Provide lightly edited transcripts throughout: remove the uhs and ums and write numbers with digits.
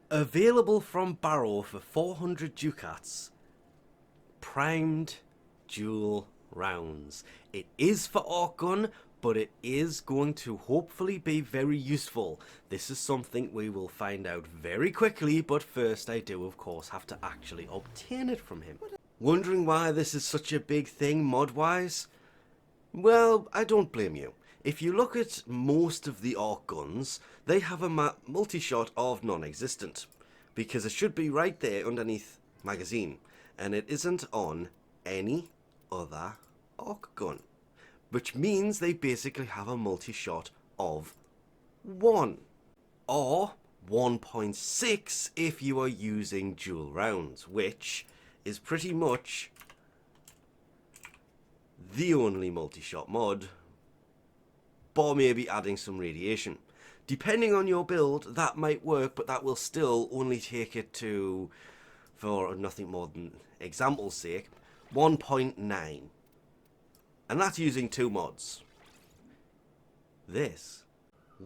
Available from Baro for 400 ducats. Primed dual rounds. It is for Archgun, but it is going to hopefully be very useful. This is something we will find out very quickly, but first I do of course have to actually obtain it from him. Wondering why this is such a big thing mod-wise? Well, I don't blame you. If you look at most of the Archguns, they have a multishot of non-existent, because it should be right there underneath magazine, and it isn't on any other Archgun, which means they basically have a multishot of 1, or 1.6 if you are using dual rounds, which is pretty much the only multi-shot mod, bar maybe adding some radiation. Depending on your build, that might work, but that will still only take it to, for nothing more than example's sake, 1.9. And that's using 2 mods. This,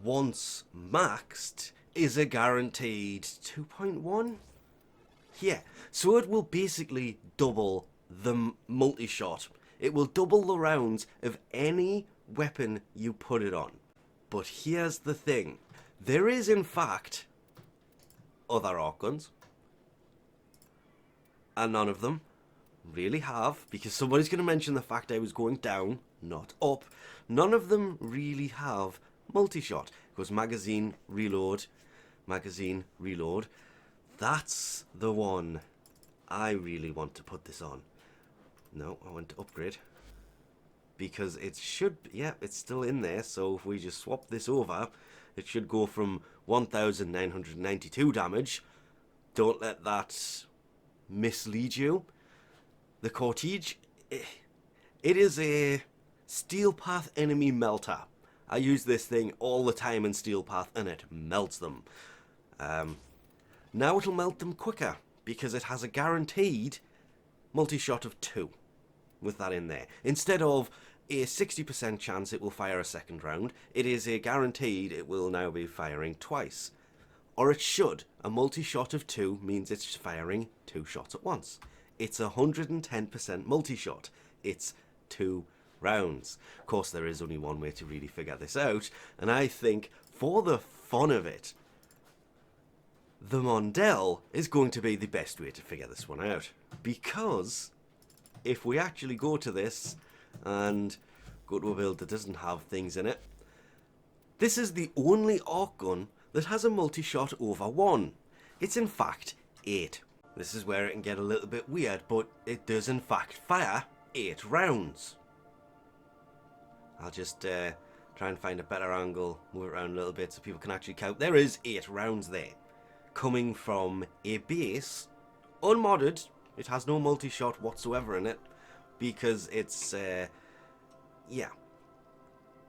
once maxed, is a guaranteed 2.1? Yeah, so it will basically double the multi-shot. It will double the rounds of any weapon you put it on. But here's the thing. There is, in fact, other Archguns, and none of them really have, because somebody's going to mention the fact I was going down, not up. None of them really have multi-shot. It goes magazine, reload, magazine, reload. That's the one I really want to put this on. No, I want to upgrade, because it should, yeah, it's still in there, so if we just swap this over, it should go from 1,992 damage. Don't let that mislead you. The Cortege, it is a Steel Path enemy melter. I use this thing all the time in Steel Path and it melts them. Now it'll melt them quicker because it has a guaranteed multi-shot of 2 with that in there. Instead of a 60% chance it will fire a second round, it is a guaranteed it will now be firing twice. Or it should. A multi-shot of 2 means it's firing 2 shots at once. It's 110% multi-shot. It's 2 rounds. Of course, there is only one way to really figure this out, and I think, for the fun of it, the Mandonel is going to be the best way to figure this one out. Because if we actually go to this and go to a build that doesn't have things in it, this is the only Archgun that has a multi-shot over 1. It's in fact 8. This is where it can get a little bit weird, but it does in fact fire 8 rounds. I'll just try and find a better angle, move it around a little bit so people can actually count. There is 8 rounds there, coming from a base, unmodded. It has no multi-shot whatsoever in it, because it's, yeah,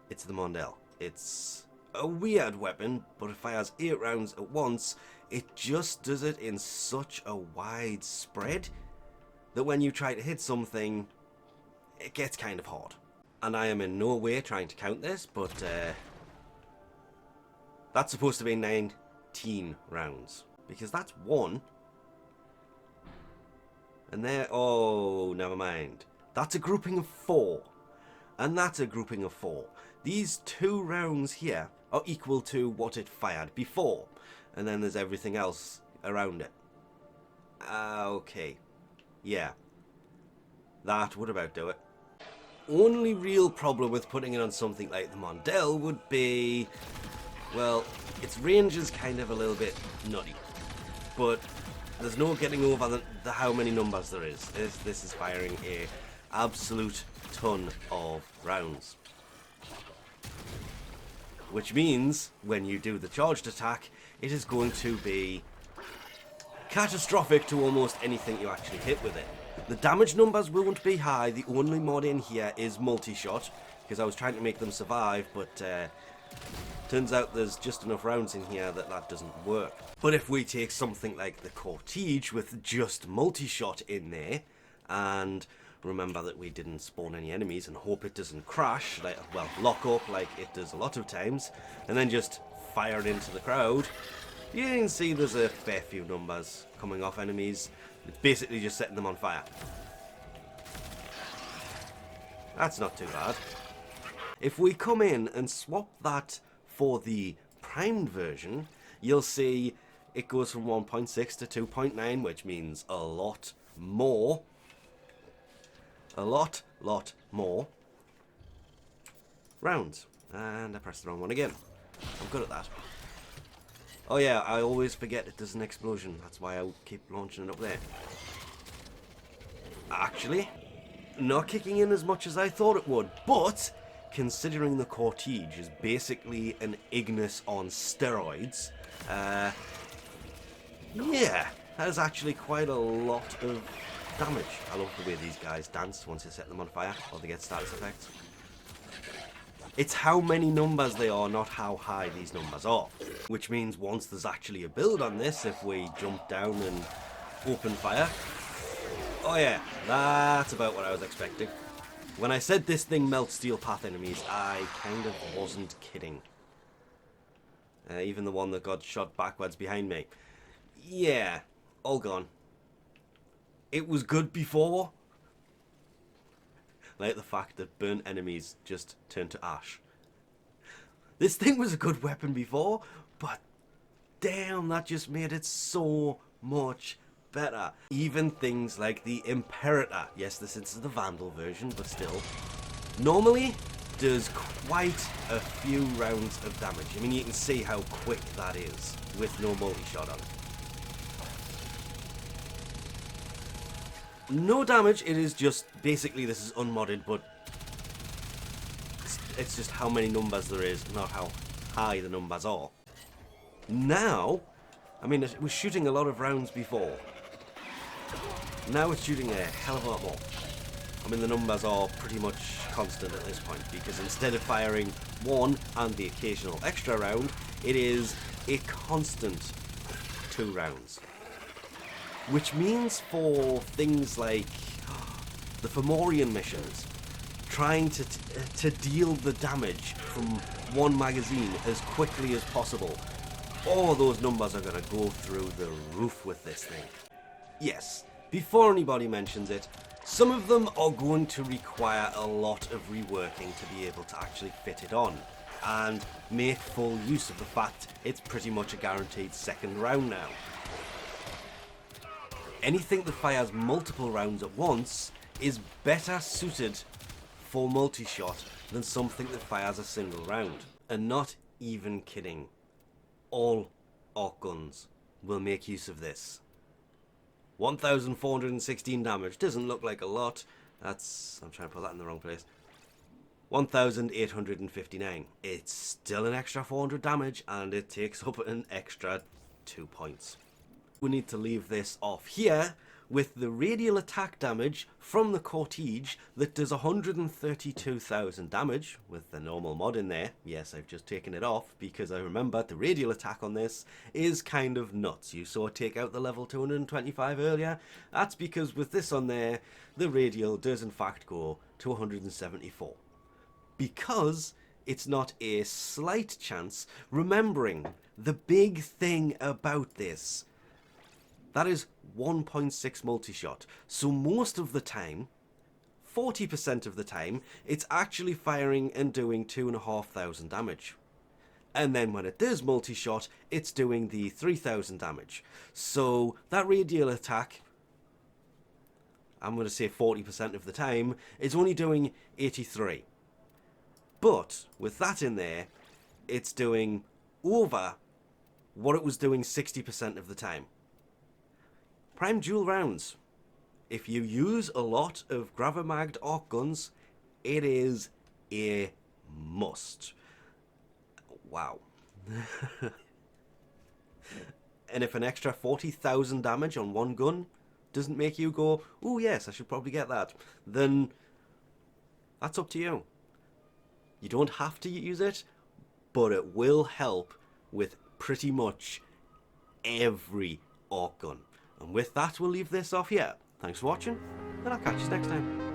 it's the Mandonel. It's a weird weapon, but it fires 8 rounds at once. It just does it in such a wide spread that when you try to hit something, it gets kind of hard. And I am in no way trying to count this, but that's supposed to be 19 rounds, because that's 1. And there, oh, never mind. That's a grouping of 4. And that's a grouping of 4. These 2 rounds here are equal to what it fired before. And then there's everything else around it. Okay. Yeah. That would about do it. Only real problem with putting it on something like the Mandonel would be, well, its range is kind of a little bit nutty. But there's no getting over the how many numbers there is. This is firing a absolute ton of rounds. Which means, when you do the charged attack, it is going to be catastrophic to almost anything you actually hit with it. The damage numbers won't be high. The only mod in here is multi-shot, because I was trying to make them survive, but turns out there's just enough rounds in here that doesn't work. But if we take something like the Cortege with just multi-shot in there, and remember that we didn't spawn any enemies and hope it doesn't crash, like, well, lock up like it does a lot of times, and then just fire it into the crowd, You can see there's a fair few numbers coming off enemies. It's basically just setting them on fire. That's not too bad. If we come in and swap that for the primed version, you'll see it goes from 1.6 to 2.9, which means a lot more. A lot more rounds. And I pressed the wrong one again. I'm good at that. Oh yeah, I always forget it does an explosion. That's why I keep launching it up there. Actually, not kicking in as much as I thought it would, but considering the Cortege is basically an Ignis on steroids, yeah, that is actually quite a lot of damage. I love the way these guys dance once you set them on fire, or they get status effects. It's how many numbers they are, not how high these numbers are. Which means once there's actually a build on this, if we jump down and open fire... Oh yeah, that's about what I was expecting. When I said this thing melts steel path enemies, I kind of wasn't kidding. Even the one that got shot backwards behind me. Yeah, all gone. It was good before. Like the fact that burnt enemies just turn to ash. This thing was a good weapon before, but damn, that just made it so much better. Even things like the Imperator. Yes, this is the Vandal version, but still. Normally, does quite a few rounds of damage. I mean, you can see how quick that is with no multi-shot on it. No damage, it is just, basically this is unmodded, but it's just how many numbers there is, not how high the numbers are. Now, I mean, it was shooting a lot of rounds before. Now it's shooting a hell of a lot more. I mean, the numbers are pretty much constant at this point, because instead of firing one and the occasional extra round, it is a constant 2 rounds. Which means for things like the Fomorian missions, trying to deal the damage from one magazine as quickly as possible, all those numbers are going to go through the roof with this thing. Yes, before anybody mentions it, some of them are going to require a lot of reworking to be able to actually fit it on, and make full use of the fact it's pretty much a guaranteed second round now. Anything that fires multiple rounds at once is better suited for multi-shot than something that fires a single round. And not even kidding. All Archguns will make use of this. 1,416 damage. Doesn't look like a lot. That's... I'm trying to put that in the wrong place. 1,859. It's still an extra 400 damage, and it takes up an extra 2 points. We need to leave this off here with the radial attack damage from the Cortege that does 132,000 damage with the normal mod in there. Yes, I've just taken it off because I remember the radial attack on this is kind of nuts. You saw it take out the level 225 earlier. That's because with this on there, the radial does in fact go to 174. Because it's not a slight chance, remembering the big thing about this, that is 1.6 multi-shot. So most of the time, 40% of the time, it's actually firing and doing 2,500 damage. And then when it does multi-shot, it's doing the 3,000 damage. So that radial attack, I'm going to say 40% of the time, is only doing 83. But with that in there, it's doing over what it was doing 60% of the time. Prime dual rounds. If you use a lot of gravamagged Archguns, it is a must. Wow. And if an extra 40,000 damage on one gun doesn't make you go, oh yes, I should probably get that, then that's up to you. You don't have to use it, but it will help with pretty much every Archgun. And with that, we'll leave this off here. Thanks for watching, and I'll catch you next time.